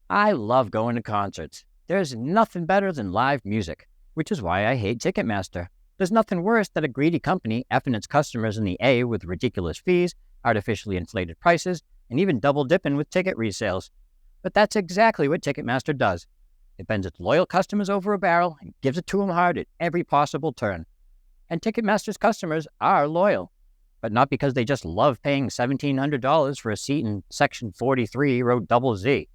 I love going to concerts. There's nothing better than live music, which is why I hate Ticketmaster. There's nothing worse than a greedy company effing its customers in the A with ridiculous fees, artificially inflated prices, and even double dipping with ticket resales. But that's exactly what Ticketmaster does. It bends its loyal customers over a barrel and gives it to them hard at every possible turn. And Ticketmaster's customers are loyal, but not because they just love paying $1,700 for a seat in Section 43, row double Z.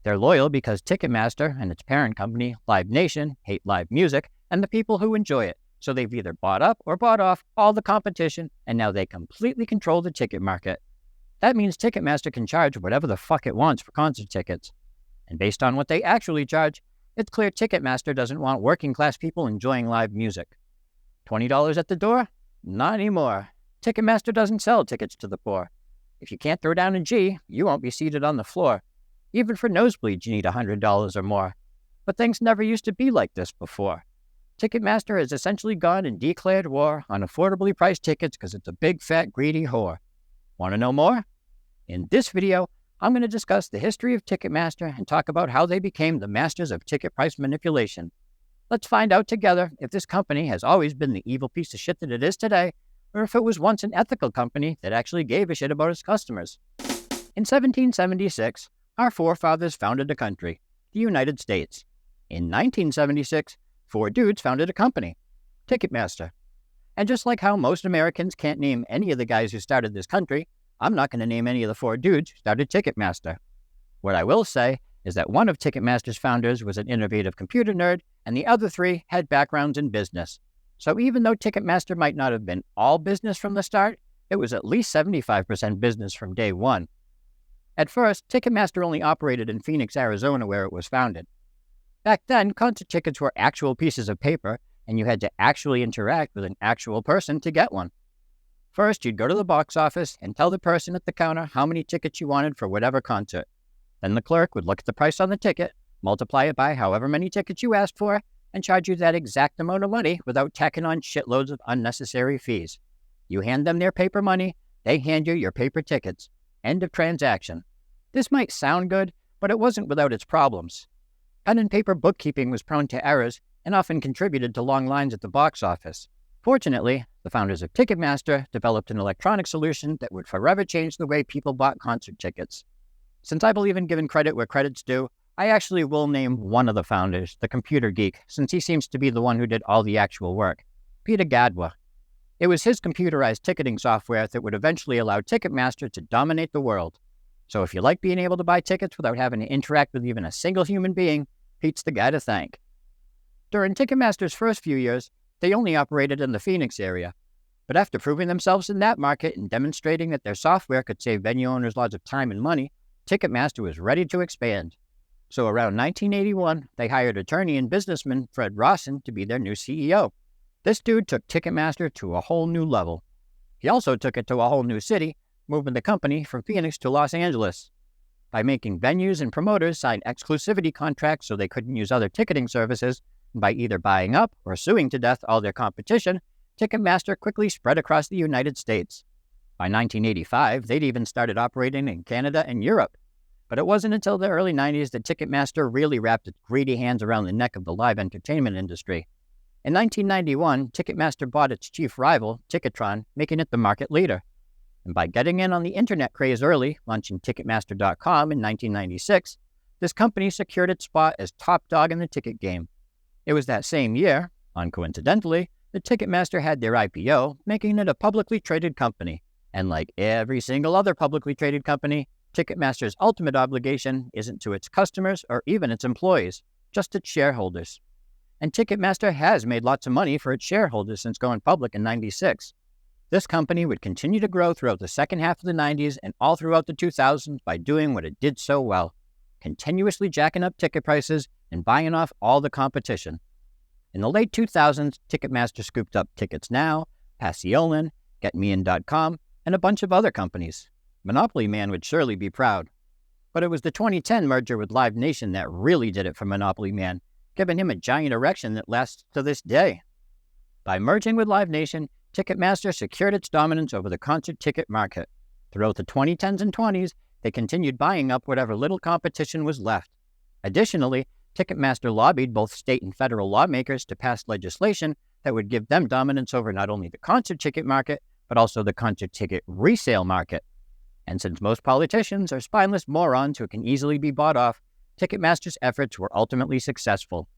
They're loyal because Ticketmaster and its parent company, Live Nation, hate live music and the people who enjoy it. So they've either bought up or bought off all the competition, and now they completely control the ticket market. That means Ticketmaster can charge whatever the fuck it wants for concert tickets. And based on what they actually charge, it's clear Ticketmaster doesn't want working class people enjoying live music. $20 at the door? Not anymore. Ticketmaster doesn't sell tickets to the poor. If you can't throw down a G, you won't be seated on the floor. Even for nosebleeds, you need $100 or more. But things never used to be like this before. Ticketmaster has essentially gone and declared war on affordably priced tickets because it's a big, fat, greedy whore. Want to know more? In this video, I'm going to discuss the history of Ticketmaster and talk about how they became the masters of ticket price manipulation. Let's find out together if this company has always been the evil piece of shit that it is today, or if it was once an ethical company that actually gave a shit about its customers. In 1776, our forefathers founded a country, the United States. In 1976, 4 dudes founded a company, Ticketmaster. And just like how most Americans can't name any of the guys who started this country, I'm not going to name any of the 4 dudes who started Ticketmaster. What I will say is that one of Ticketmaster's founders was an innovative computer nerd, and the other 3 had backgrounds in business. So even though Ticketmaster might not have been all business from the start, it was at least 75% business from day one. At first, Ticketmaster only operated in Phoenix, Arizona, where it was founded. Back then, concert tickets were actual pieces of paper, and you had to actually interact with an actual person to get one. First, you'd go to the box office and tell the person at the counter how many tickets you wanted for whatever concert. Then the clerk would look at the price on the ticket, multiply it by however many tickets you asked for, and charge you that exact amount of money without tacking on shitloads of unnecessary fees. You hand them their paper money, they hand you your paper tickets. End of transaction. This might sound good, but it wasn't without its problems. Pen and paper bookkeeping was prone to errors and often contributed to long lines at the box office. Fortunately, the founders of Ticketmaster developed an electronic solution that would forever change the way people bought concert tickets. Since I believe in giving credit where credit's due, I actually will name one of the founders, the computer geek, since he seems to be the one who did all the actual work, Peter Gadwa. It was his computerized ticketing software that would eventually allow Ticketmaster to dominate the world. So if you like being able to buy tickets without having to interact with even a single human being, Pete's the guy to thank. During Ticketmaster's first few years, they only operated in the Phoenix area. But after proving themselves in that market and demonstrating that their software could save venue owners lots of time and money, Ticketmaster was ready to expand. So around 1981, they hired attorney and businessman Fred Rawson to be their new CEO. This dude took Ticketmaster to a whole new level. He also took it to a whole new city, moving the company from Phoenix to Los Angeles. By making venues and promoters sign exclusivity contracts so they couldn't use other ticketing services, and by either buying up or suing to death all their competition, Ticketmaster quickly spread across the United States. By 1985, they'd even started operating in Canada and Europe. But it wasn't until the early 90s that Ticketmaster really wrapped its greedy hands around the neck of the live entertainment industry. In 1991, Ticketmaster bought its chief rival, Ticketron, making it the market leader. And by getting in on the internet craze early, launching Ticketmaster.com in 1996, this company secured its spot as top dog in the ticket game. It was that same year, uncoincidentally, that Ticketmaster had their IPO, making it a publicly traded company. And like every single other publicly traded company, Ticketmaster's ultimate obligation isn't to its customers or even its employees, just its shareholders. And Ticketmaster has made lots of money for its shareholders since going public in '96. This company would continue to grow throughout the second half of the 90s and all throughout the 2000s by doing what it did so well, continuously jacking up ticket prices and buying off all the competition. In the late 2000s, Ticketmaster scooped up Tickets Now, Passiolan, GetMeIn.com, and a bunch of other companies. Monopoly Man would surely be proud. But it was the 2010 merger with Live Nation that really did it for Monopoly Man, giving him a giant erection that lasts to this day. By merging with Live Nation, Ticketmaster secured its dominance over the concert ticket market. Throughout the 2010s and 20s, they continued buying up whatever little competition was left, Additionally, Ticketmaster lobbied both state and federal lawmakers to pass legislation that would give them dominance over not only the concert ticket market, but also the concert ticket resale market. And since most politicians are spineless morons who can easily be bought off, Ticketmaster's efforts were ultimately successful.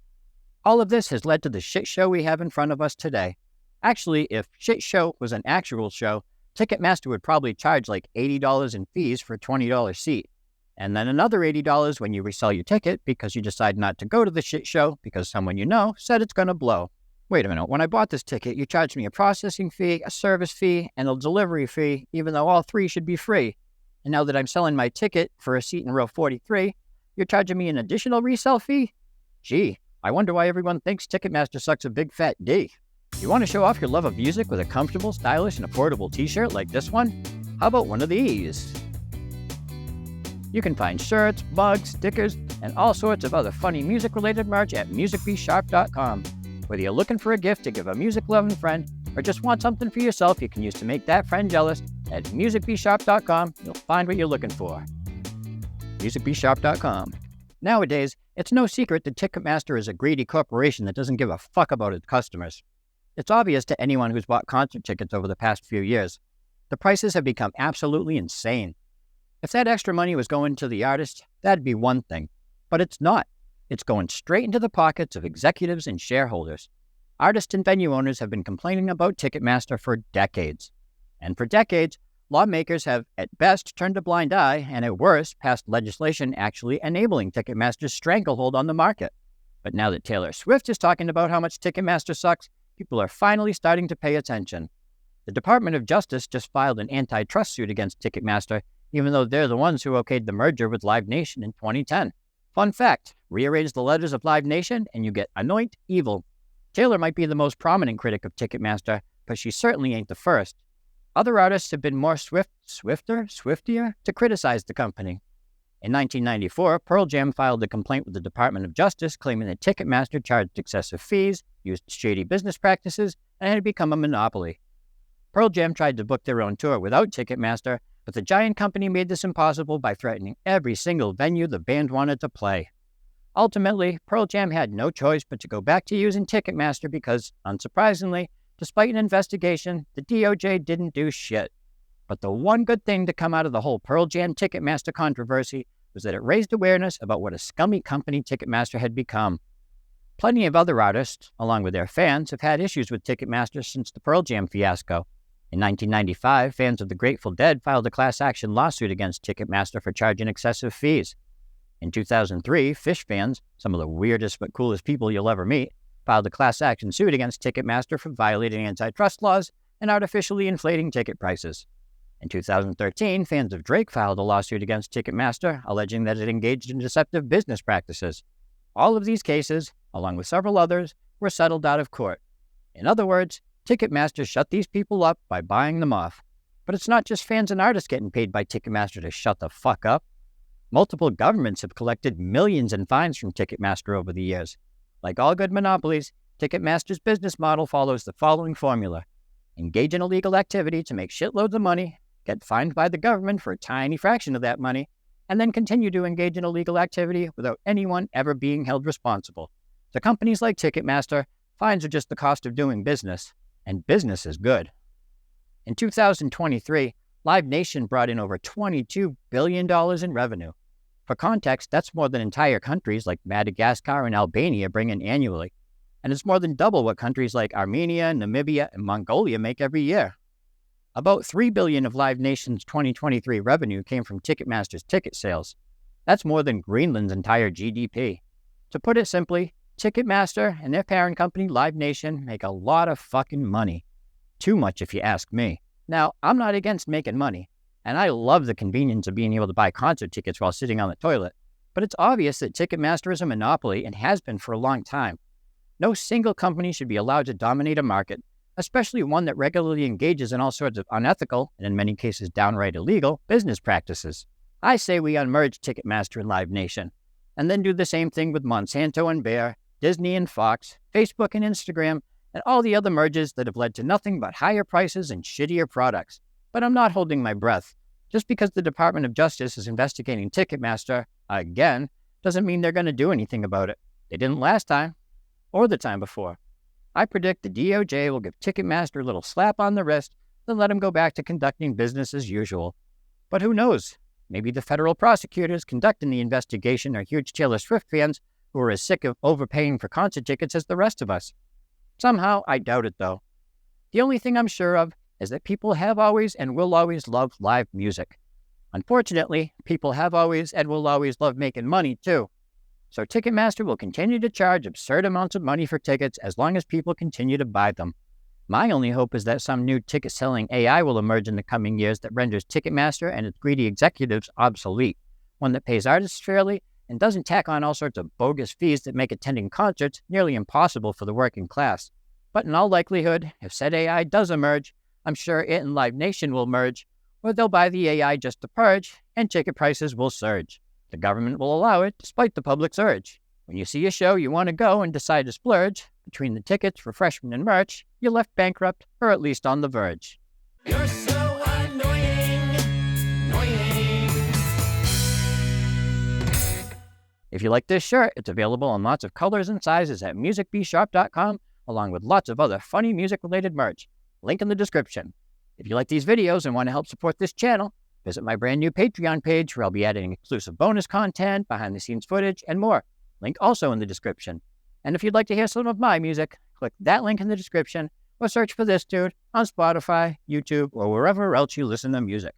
All of this has led to the shit show we have in front of us today. Actually, if shit show was an actual show, Ticketmaster would probably charge like $80 in fees for a $20 seat, and then another $80 when you resell your ticket because you decide not to go to the shit show because someone you know said it's going to blow. Wait a minute, when I bought this ticket, you charged me a processing fee, a service fee, and a delivery fee, even though all three should be free. And now that I'm selling my ticket for a seat in row 43, you're charging me an additional resale fee? Gee, I wonder why everyone thinks Ticketmaster sucks a big fat D. You want to show off your love of music with a comfortable, stylish, and affordable t-shirt like this one? How about one of these? You can find shirts, mugs, stickers, and all sorts of other funny music-related merch at MusicBSharp.com. Whether you're looking for a gift to give a music-loving friend, or just want something for yourself you can use to make that friend jealous, at MusicBSharp.com, you'll find what you're looking for. MusicBSharp.com. Nowadays, it's no secret that Ticketmaster is a greedy corporation that doesn't give a fuck about its customers. It's obvious to anyone who's bought concert tickets over the past few years. The prices have become absolutely insane. If that extra money was going to the artist, that'd be one thing. But it's not. It's going straight into the pockets of executives and shareholders. Artists and venue owners have been complaining about Ticketmaster for decades. And for decades, lawmakers have, at best, turned a blind eye, and at worst, passed legislation actually enabling Ticketmaster's stranglehold on the market. But now that Taylor Swift is talking about how much Ticketmaster sucks, people are finally starting to pay attention. The Department of Justice just filed an antitrust suit against Ticketmaster, even though they're the ones who okayed the merger with Live Nation in 2010. Fun fact, rearrange the letters of Live Nation and you get Anoint Evil. Taylor might be the most prominent critic of Ticketmaster, but she certainly ain't the first. Other artists have been more swiftier to criticize the company. In 1994, Pearl Jam filed a complaint with the Department of Justice claiming that Ticketmaster charged excessive fees, used shady business practices, and had become a monopoly. Pearl Jam tried to book their own tour without Ticketmaster, but the giant company made this impossible by threatening every single venue the band wanted to play. Ultimately, Pearl Jam had no choice but to go back to using Ticketmaster because, unsurprisingly, despite an investigation, the DOJ didn't do shit. But the one good thing to come out of the whole Pearl Jam Ticketmaster controversy was that it raised awareness about what a scummy company Ticketmaster had become. Plenty of other artists, along with their fans, have had issues with Ticketmaster since the Pearl Jam fiasco. In 1995, fans of the Grateful Dead filed a class action lawsuit against Ticketmaster for charging excessive fees. In 2003, Phish fans, some of the weirdest but coolest people you'll ever meet, filed a class action suit against Ticketmaster for violating antitrust laws and artificially inflating ticket prices. In 2013, fans of Drake filed a lawsuit against Ticketmaster, alleging that it engaged in deceptive business practices. All of these cases, along with several others, were settled out of court. In other words, Ticketmaster shut these people up by buying them off. But it's not just fans and artists getting paid by Ticketmaster to shut the fuck up. Multiple governments have collected millions in fines from Ticketmaster over the years. Like all good monopolies, Ticketmaster's business model follows the following formula. Engage in illegal activity to make shitloads of money, get fined by the government for a tiny fraction of that money, and then continue to engage in illegal activity without anyone ever being held responsible. To companies like Ticketmaster, fines are just the cost of doing business, and business is good. In 2023, Live Nation brought in over $22 billion in revenue. For context, that's more than entire countries like Madagascar and Albania bring in annually, and it's more than double what countries like Armenia, Namibia, and Mongolia make every year. About $3 billion of Live Nation's 2023 revenue came from Ticketmaster's ticket sales. That's more than Greenland's entire GDP. To put it simply, Ticketmaster and their parent company, Live Nation, make a lot of fucking money. Too much if you ask me. Now, I'm not against making money, and I love the convenience of being able to buy concert tickets while sitting on the toilet, but it's obvious that Ticketmaster is a monopoly and has been for a long time. No single company should be allowed to dominate a market, especially one that regularly engages in all sorts of unethical, and in many cases downright illegal, business practices. I say we unmerge Ticketmaster and Live Nation, and then do the same thing with Monsanto and Bayer, Disney and Fox, Facebook and Instagram, and all the other mergers that have led to nothing but higher prices and shittier products. But I'm not holding my breath. Just because the Department of Justice is investigating Ticketmaster, again, doesn't mean they're going to do anything about it. They didn't last time, or the time before. I predict the DOJ will give Ticketmaster a little slap on the wrist, then let them go back to conducting business as usual. But who knows? Maybe the federal prosecutors conducting the investigation are huge Taylor Swift fans who are as sick of overpaying for concert tickets as the rest of us. Somehow, I doubt it, though. The only thing I'm sure of is that people have always and will always love live music. Unfortunately, people have always and will always love making money, too. So Ticketmaster will continue to charge absurd amounts of money for tickets as long as people continue to buy them. My only hope is that some new ticket-selling AI will emerge in the coming years that renders Ticketmaster and its greedy executives obsolete, one that pays artists fairly and doesn't tack on all sorts of bogus fees that make attending concerts nearly impossible for the working class. But in all likelihood, if said AI does emerge, I'm sure it and Live Nation will merge, or they'll buy the AI just to purge, and ticket prices will surge. The government will allow it despite the public's urge. When you see a show you want to go and decide to splurge, between the tickets, refreshment, and merch, you're left bankrupt, or at least on the verge. You're so annoying. If you like this shirt, it's available in lots of colors and sizes at MusicBSharp.com, along with lots of other funny music-related merch. Link in the description. If you like these videos and want to help support this channel, visit my brand new Patreon page where I'll be adding exclusive bonus content, behind-the-scenes footage, and more. Link also in the description. And if you'd like to hear some of my music, click that link in the description or search for this dude on Spotify, YouTube, or wherever else you listen to music.